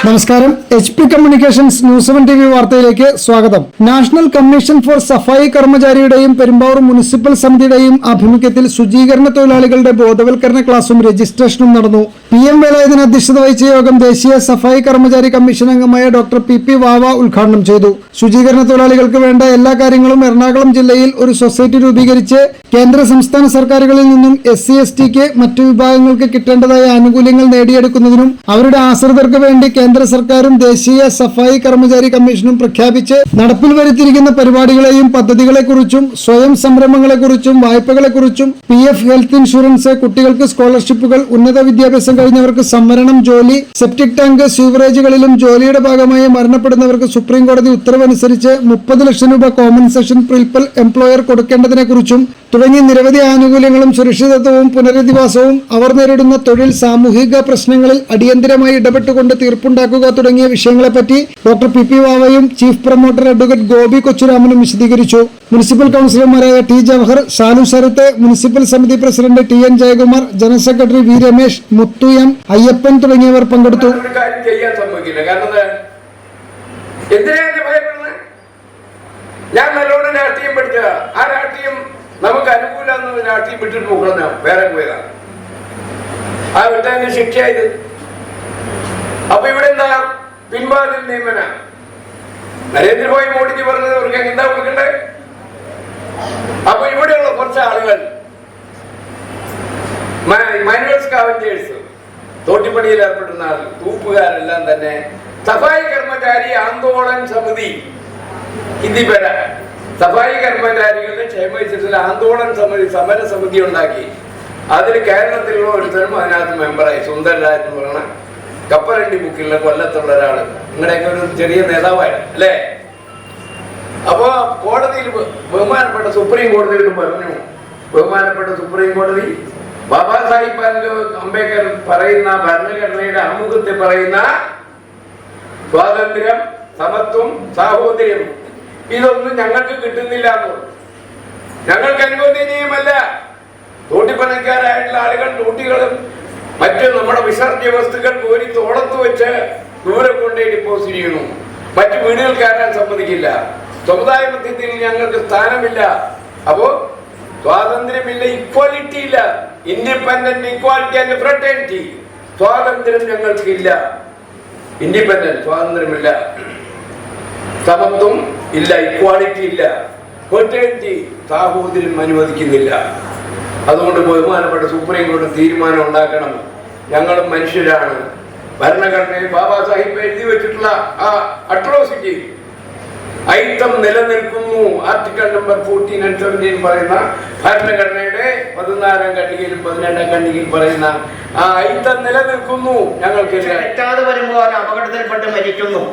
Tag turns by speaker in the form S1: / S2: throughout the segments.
S1: നമസ്കാരം. HP communications news 7 TV വാർത്തയിലേക്ക് സ്വാഗതം. നാഷണൽ കമ്മീഷൻ ഫോർ സഫായി കർമ്മചാരിയുടെയും പെരുമ്പാവൂർ മുനിസിപ്പൽ സമിതിയുടെയും ആഭിമുഖ്യത്തിൽ ശുചീകരണ തൊഴിലാളികളുടെ ബോധവൽക്കരണ ക്ലാസും രജിസ്ട്രേഷനും നടന്നു. PM വേലായുധൻ അധ്യക്ഷത വഹിച്ച യോഗം ദേശീയ സഫായി കർമ്മചാരി കമ്മീഷൻ അംഗമായ ഡോക്ടർ PP വാവ ഉദ്ഘാടനം ചെയ്തു. ശുചീകരണ തൊഴിലാളികൾക്ക് വേണ്ട എല്ലാ കാര്യങ്ങളും എറണാകുളം ജില്ലയിൽ ഒരു സൊസൈറ്റി രൂപീകരിച്ച് കേന്ദ്ര സംസ്ഥാന സർക്കാരുകളിൽ നിന്നും SC/STക്ക് മറ്റു വിഭാഗങ്ങൾക്ക് കിട്ടേണ്ടതായ ആനുകൂല്യങ്ങൾ നേടിയെടുക്കുന്നതിനും അവരുടെ ആശ്രിതർക്ക് വേണ്ടി കേന്ദ്ര സർക്കാരും ദേശീയ സഫായി കർമ്മചാരി കമ്മീഷനും പ്രഖ്യാപിച്ച് നടപ്പിൽ വരുത്തിയിരിക്കുന്ന പരിപാടികളെയും പദ്ധതികളെക്കുറിച്ചും സ്വയം സംരംഭങ്ങളെക്കുറിച്ചും വായ്പകളെക്കുറിച്ചും PF ഹെൽത്ത് ഇൻഷുറൻസ്, കുട്ടികൾക്ക് സ്കോളർഷിപ്പുകൾ, ഉന്നത വിദ്യാഭ്യാസം കഴിഞ്ഞവർക്ക് സംവരണം, ജോലി, സെപ്റ്റിക് ടാങ്ക്, സ്വീവറേജുകളിലും ജോലിയുടെ ഭാഗമായി മരണപ്പെടുന്നവർക്ക് സുപ്രീം കോടതി ഉത്തരവനുസരിച്ച് 30 ലക്ഷം രൂപ കോമ്പൻസേഷൻ പ്രിൻസിപ്പൽ എംപ്ലോയർ കൊടുക്കേണ്ടതിനെക്കുറിച്ചും തുടങ്ങി നിരവധി ആനുകൂല്യങ്ങളും സുരക്ഷിതത്വവും പുനരധിവാസവും അവർ നേരിടുന്ന തൊഴിൽ സാമൂഹിക പ്രശ്നങ്ങളിൽ അടിയന്തരമായി ഇടപെട്ടുകൊണ്ട് തീർപ്പുണ്ടാക്കുക തുടങ്ങിയ വിഷയങ്ങളെപ്പറ്റി ഡോക്ടർ PP വാവയും ചീഫ് പ്രൊമോട്ടർ അഡ്വക്കേറ്റ് ഗോപി കൊച്ചുരാമനും വിശദീകരിച്ചു. മുനിസിപ്പൽ കൗൺസിലർമാരായ T ജവഹർ, ഷാലു ശരത്ത്, മുനിസിപ്പൽ സമിതി president TN Jayakumar, general secretary V Ramesh, Muthu M, Ayyappan തുടങ്ങിയവർ പങ്കെടുത്തു.
S2: ഞാൻ നല്ലോണം രാഷ്ട്രീയം പഠിച്ച ആ രാഷ്ട്രീയം നമുക്ക് അനുകൂലമെന്ന് രാഷ്ട്രീയം വിട്ടിട്ട് പോകണം, വേറെ പോയതാണ്. ആ വിട്ടതിന് ശിക്ഷയായത്. അപ്പൊ ഇവിടെ എന്താ പിൻവാതിൽ നിയമന? നരേന്ദ്രഭായ് മോഡിജി പറഞ്ഞത് അവർക്ക് എന്താ കൊടുക്കണ്ടേ? അപ്പൊ ഇവിടെയുള്ള കുറച്ച് ആളുകൾ മാനുവൽ സ്കാവഞ്ചേഴ്സ്, തോട്ടിപ്പണിയിൽ ഏർപ്പെടുന്ന ആൾ, തൂപ്പുകാരെല്ലാം തന്നെ സഫായി കർമ്മചാരി ആന്തോളൻ സമിതി, ഹിന്ദി പേര സഫായി കർമ്മചാരികളുടെ ക്ഷേമത്തിൽ ആന്തോളൻ സമിതി, സമര സമിതി ഉണ്ടാക്കി. അതിൽ കേരളത്തിലുള്ള ഒരുത്തരും അതിനകത്ത് മെമ്പറായി. സുന്ദരരാജ് എന്ന് പറയുന്ന കപ്പലണ്ടി ബുക്കിലുള്ള കൊല്ലത്തുള്ള ഒരാള്, നിങ്ങളുടെയൊക്കെ ഒരു ചെറിയ നേതാവായിരുന്നു അല്ലേ? അപ്പോ കോടതിയിൽ ബഹുമാനപ്പെട്ട സുപ്രീം കോടതിയിൽ പറഞ്ഞു, ബഹുമാനപ്പെട്ട സുപ്രീം കോടതി ബാബാ സാഹിബ് അംബേദ്കർ പറയുന്ന ഭരണഘടനയുടെ ആമുഖത്തിൽ പറയുന്ന സ്വാതന്ത്ര്യം, സമത്വം, സാഹോദര്യം ഇതൊന്നും ഞങ്ങൾക്ക് കിട്ടുന്നില്ല എന്ന്. ഞങ്ങൾക്ക് അനുവദനീയമല്ല. തോട്ടിപ്പണക്കാരായിട്ടുള്ള ആളുകൾ തോട്ടികളും മറ്റ് നമ്മുടെ വിസർജ്യ വസ്തുക്കൾ കോരി തോളത്ത് വെച്ച് ദൂരെ കൊണ്ടേ ഡിപ്പോസിറ്റ് ചെയ്യുന്നു. മറ്റു വീടുകൾ കയറാൻ സമ്മതിക്കില്ല. സമുദായ മധ്യത്തിൽ ഞങ്ങൾക്ക് സ്ഥാനമില്ല. അപ്പോ സ്വാതന്ത്ര്യമില്ല, ഇക്വാലിറ്റി ഇല്ല. Independent, equality and fraternity. സ്വാതന്ത്ര്യം ഞങ്ങൾക്കില്ല. ഇൻഡിപെൻഡന്റ് സ്വാതന്ത്ര്യമില്ല, സമത്വം ഇല്ല, ഇക്വാളിറ്റി ഇല്ല, ഫ്രട്ടേണിറ്റി സാഹോദര്യം അനുവദിക്കുന്നില്ല. അതുകൊണ്ട് ബഹുമാനപ്പെട്ട സുപ്രീം കോടതി തീരുമാനം ഉണ്ടാക്കണം. ഞങ്ങളും മനുഷ്യരാണ്. ഭരണഘടനയിൽ ബാബാ സാഹിബ് എഴുതി വെച്ചിട്ടുള്ള ആ അട്രോസിറ്റി ഐത്തം നിലനിൽക്കുന്നു. ആർട്ടിക്കിൾ നമ്പർ 14 and 17 പറയുന്ന ഭരണഘടനയുടെ 14ാം ഖണ്ഡികയിലും 12ാം ഖണ്ഡികയിൽ പറയുന്ന ആ ഐത്തം നിലനിൽക്കുന്നു. ഞങ്ങൾക്ക്
S3: തെറ്റാതെ വരുമ്പോൾ അപകടത്തിൽപ്പെട്ട് മരിക്കുന്നു.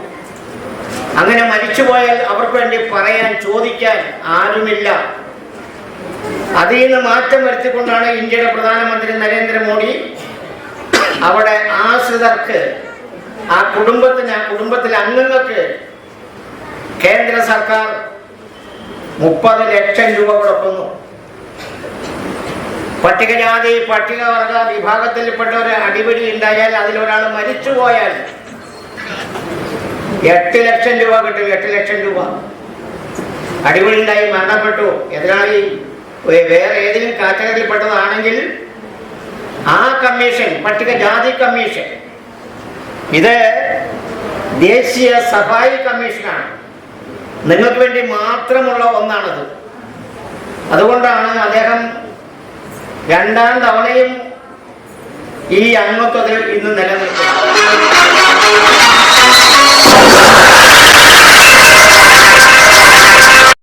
S3: അങ്ങനെ മരിച്ചുപോയാൽ അവർക്ക് വേണ്ടി പറയാൻ, ചോദിക്കാൻ ആരുമില്ല. അതിൽ നിന്ന് മാറ്റം വരുത്തിക്കൊണ്ടാണ് ഇന്ത്യയുടെ പ്രധാനമന്ത്രി നരേന്ദ്രമോദി അവിടെ ആശ്രിതർക്ക്, ആ കുടുംബത്തിലെ അംഗങ്ങൾക്ക് കേന്ദ്ര സർക്കാർ 30 ലക്ഷം രൂപ കൊടുക്കുന്നു. പട്ടികജാതി പട്ടികവർഗ വിഭാഗത്തിൽപ്പെട്ട ഒരു അടിപിടി ഉണ്ടായാൽ, അതിലൊരാൾ മരിച്ചുപോയാൽ 8 ലക്ഷം രൂപ കിട്ടും. 8 ലക്ഷം രൂപ. അടിപിടി ഉണ്ടായി മരണപ്പെട്ടു, എതിരാളി വേറെ ഏതെങ്കിലും കാറ്റഗറിയിൽപ്പെട്ടതാണെങ്കിൽ ആ കമ്മീഷൻ, പട്ടികജാതി കമ്മീഷൻ, ഇത് ദേശീയ സഫായി കമ്മീഷനാണ്. നിങ്ങൾക്ക് വേണ്ടി മാത്രമുള്ള ഒന്നാണത്. അതുകൊണ്ടാണ് അദ്ദേഹം 2ാം തവണയും ഈ അംഗത്വത്തിൽ ഇന്ന് നിലനിൽക്കുന്നത്.